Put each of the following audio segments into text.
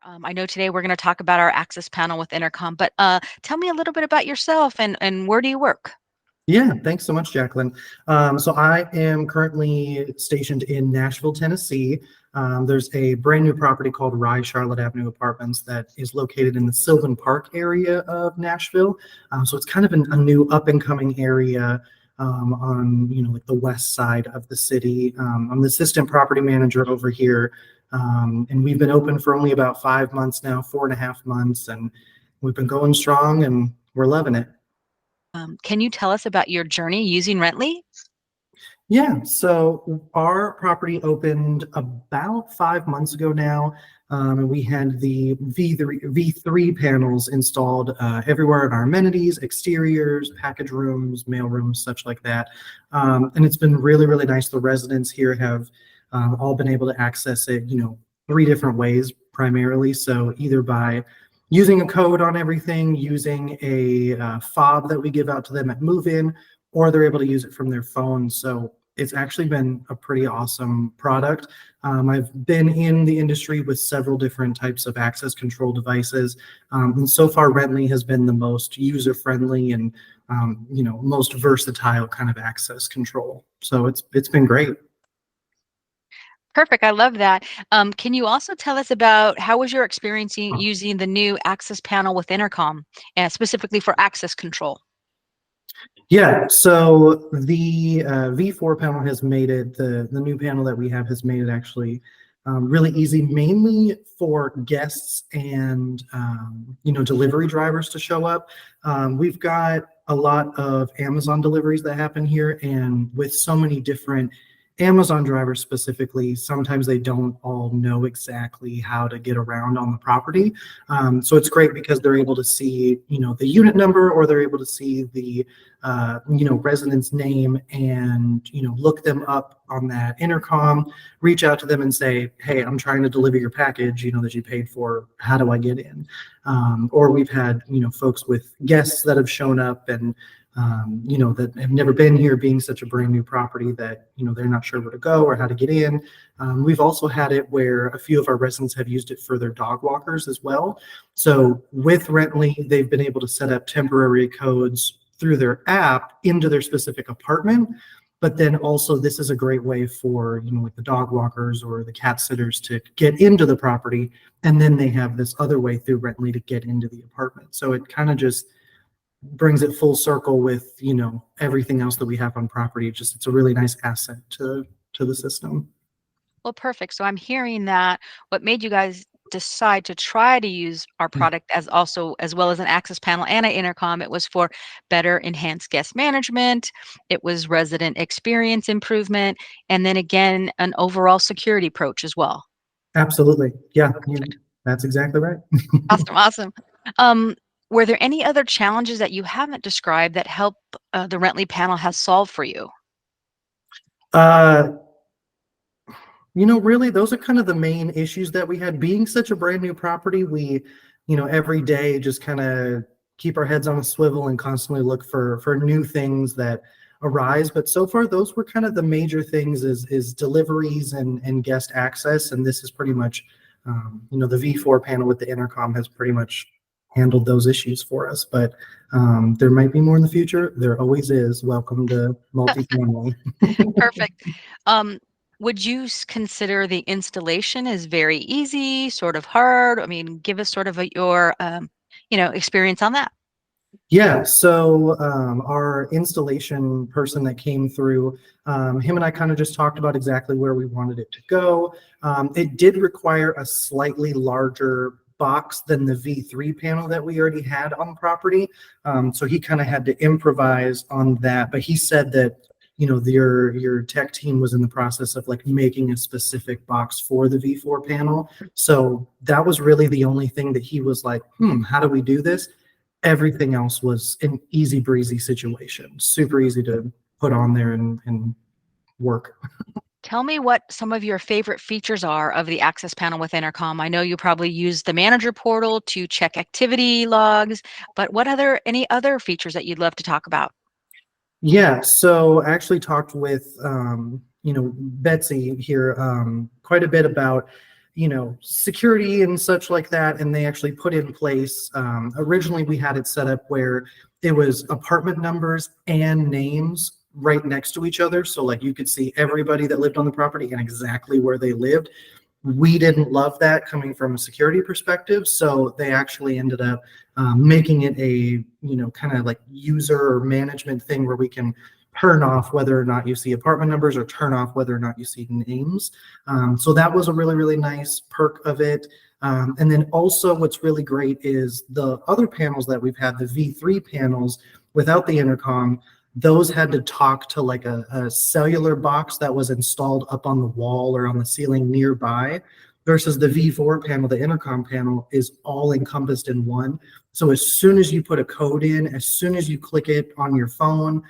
I know today we're going to talk about our access panel with Intercom, but tell me a little bit about yourself and where do you work? Yeah, thanks so much, Jacqueline. So I am currently stationed in Nashville, Tennessee. There's a brand new property called Rye Charlotte Avenue Apartments that is located in the Sylvan Park area of Nashville. So it's kind of a new up and coming area on like the west side of the city. I'm the assistant property manager over here, and we've been open for only about 5 months now, 4.5 months, and we've been going strong and we're loving it. Can you tell us about your journey using Rently? Yeah, so our property opened about 5 months ago now. And we had the V3 panels installed everywhere in our amenities, exteriors, package rooms, mail rooms, such like that. And it's been really, really nice. The residents here have all been able to access it, 3 different ways primarily. So either by using a code on everything, using a fob that we give out to them at move-in, or they're able to use it from their phone. So it's actually been a pretty awesome product. I've been in the industry with several different types of access control devices. And so far, Rently has been the most user-friendly and most versatile kind of access control. So it's been great. Perfect. I love that. Can you also tell us about how was your experience using the new access panel with Intercom, specifically for access control? Yeah, so the V4 panel has made it, the new panel that we have has made it actually really easy, mainly for guests and, delivery drivers to show up. We've got a lot of Amazon deliveries that happen here, and with so many different Amazon drivers specifically, sometimes they don't all know exactly how to get around on the property. So it's great because they're able to see, the unit number, or they're able to see the, resident's name and, look them up on that intercom, reach out to them and say, hey, I'm trying to deliver your package, that you paid for. How do I get in? Or we've had, folks with guests that have shown up and that have never been here, being such a brand new property that, they're not sure where to go or how to get in. We've also had it where a few of our residents have used it for their dog walkers as well. So with Rently, they've been able to set up temporary codes through their app into their specific apartment. But then also this is a great way for, like the dog walkers or the cat sitters to get into the property. And then they have this other way through Rently to get into the apartment. So it kind of just brings it full circle with everything else that we have on property. It's a really nice asset to the system. Well, perfect. So I'm hearing that what made you guys decide to try to use our product as well as an access panel and an intercom, it was for better enhanced guest management, it was resident experience improvement, and then again an overall security approach as well. Absolutely. Yeah, that's exactly right. Awesome. Were there any other challenges that you haven't described that help the Rently panel has solved for you? Really, those are kind of the main issues that we had. Being such a brand new property, we, every day just kind of keep our heads on a swivel and constantly look for new things that arise. But so far, those were kind of the major things is deliveries and guest access. And this is pretty much, the V4 panel with the intercom has pretty much handled those issues for us. But there might be more in the future. There always is. Welcome to multifamily. Perfect. Would you consider the installation as very easy, sort of hard? I mean, give us sort of your, experience on that. Yeah, so our installation person that came through, him and I kind of just talked about exactly where we wanted it to go. It did require a slightly larger box than the V3 panel that we already had on property. So he kind of had to improvise on that, but he said that your tech team was in the process of like making a specific box for the V4 panel. So that was really the only thing that he was like, how do we do this? Everything else was an easy breezy situation, super easy to put on there and work. Tell me what some of your favorite features are of the access panel with Intercom. I know you probably use the manager portal to check activity logs, but any other features that you'd love to talk about? Yeah, so I actually talked with Betsy here quite a bit about security and such like that. And they actually put in place, originally we had it set up where it was apartment numbers and names right next to each other. So like you could see everybody that lived on the property and exactly where they lived. We didn't love that coming from a security perspective. So they actually ended up making it a, kind of like user or management thing where we can turn off whether or not you see apartment numbers or turn off whether or not you see names. So that was a really, really nice perk of it. And then also what's really great is the other panels that we've had, the V3 panels without the intercom, those had to talk to like a cellular box that was installed up on the wall or on the ceiling nearby, versus the V4 panel, the intercom panel, is all encompassed in one. So as soon as you put a code in, as soon as you click it on your phone,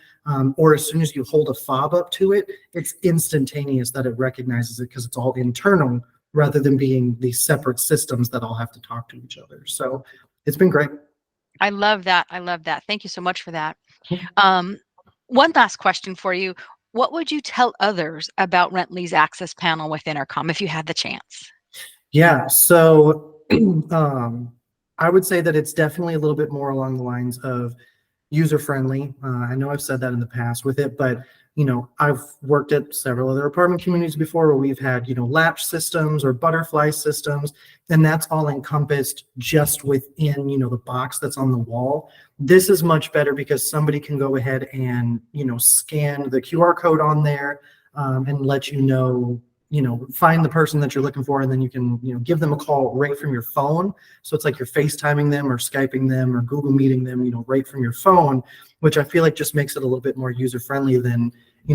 or as soon as you hold a fob up to it, it's instantaneous that it recognizes it because it's all internal rather than being these separate systems that all have to talk to each other. So it's been great. I love that. I love that. Thank you so much for that. One last question for you. What would you tell others about Rentley's Access Panel with Intercom if you had the chance? Yeah, so I would say that it's definitely a little bit more along the lines of user-friendly. I know I've said that in the past with it, but I've worked at several other apartment communities before where we've had, latch systems or butterfly systems, and that's all encompassed just within, the box that's on the wall. This is much better because somebody can go ahead and, scan the QR code on there and let find the person that you're looking for, and then you can, give them a call right from your phone. So it's like you're FaceTiming them or Skyping them or Google Meeting them, right from your phone, which I feel like just makes it a little bit more user-friendly than,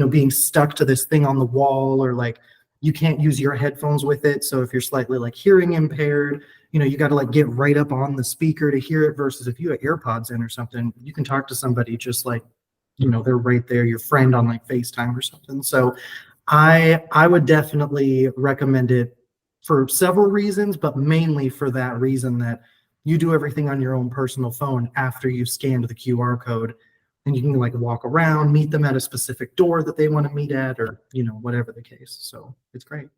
being stuck to this thing on the wall, or like you can't use your headphones with it. So if you're slightly like hearing impaired, you got to like get right up on the speaker to hear it, versus if you have AirPods in or something, you can talk to somebody just like, they're right there, your friend on like FaceTime or something. So I would definitely recommend it for several reasons, but mainly for that reason that you do everything on your own personal phone after you've scanned the QR code, and you can like walk around, meet them at a specific door that they want to meet at, or whatever the case. So it's great.